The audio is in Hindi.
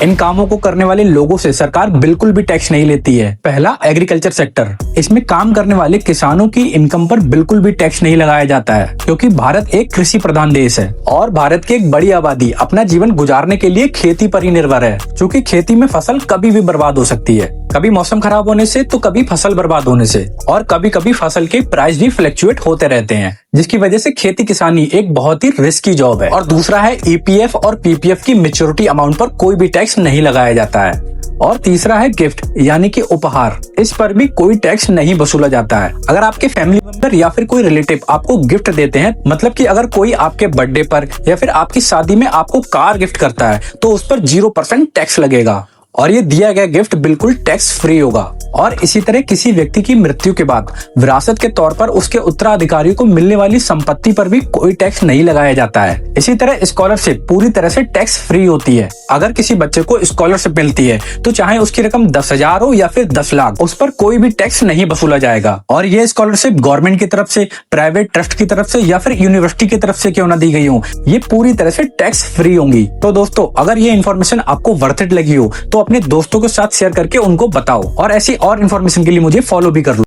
इन कामों को करने वाले लोगों से सरकार बिल्कुल भी टैक्स नहीं लेती है। पहला, एग्रीकल्चर सेक्टर। इसमें काम करने वाले किसानों की इनकम पर बिल्कुल भी टैक्स नहीं लगाया जाता है, क्योंकि भारत एक कृषि प्रधान देश है और भारत की एक बड़ी आबादी अपना जीवन गुजारने के लिए खेती पर ही निर्भर है। क्योंकि खेती में फसल कभी भी बर्बाद हो सकती है, कभी मौसम खराब होने से तो कभी फसल बर्बाद होने से, और कभी कभी फसल के प्राइस भी फ्लक्चुएट होते रहते हैं, जिसकी वजह से खेती किसानी एक बहुत ही रिस्की जॉब है। और दूसरा है ईपीएफ और पीपीएफ की मैच्योरिटी अमाउंट पर कोई भी टैक्स नहीं लगाया जाता है। और तीसरा है गिफ्ट यानी कि उपहार। इस पर भी कोई टैक्स नहीं वसूला जाता है। अगर आपके फैमिली मेंबर या फिर कोई रिलेटिव आपको गिफ्ट देते हैं, मतलब कि अगर कोई आपके बर्थडे पर या फिर आपकी शादी में आपको कार गिफ्ट करता है, तो उस पर 0% टैक्स लगेगा और ये दिया गया गिफ्ट बिल्कुल टैक्स फ्री होगा। और इसी तरह किसी व्यक्ति की मृत्यु के बाद विरासत के तौर पर उसके उत्तराधिकारियों को मिलने वाली संपत्ति पर भी कोई टैक्स नहीं लगाया जाता है। इसी तरह स्कॉलरशिप पूरी तरह से टैक्स फ्री होती है। अगर किसी बच्चे को स्कॉलरशिप मिलती है तो चाहे उसकी रकम 10,000 हो या फिर 10 लाख, उस पर कोई भी टैक्स नहीं वसूला जाएगा। और ये स्कॉलरशिप गवर्नमेंट की तरफ से, प्राइवेट ट्रस्ट की तरफ से या फिर यूनिवर्सिटी की तरफ से क्यों ना दी गई हो, ये पूरी तरह से टैक्स फ्री होंगी। तो दोस्तों, अगर ये इन्फॉर्मेशन आपको वर्थ इट लगी हो तो अपने दोस्तों के साथ शेयर करके उनको बताओ और ऐसी और इन्फॉर्मेशन के लिए मुझे फॉलो भी कर लो।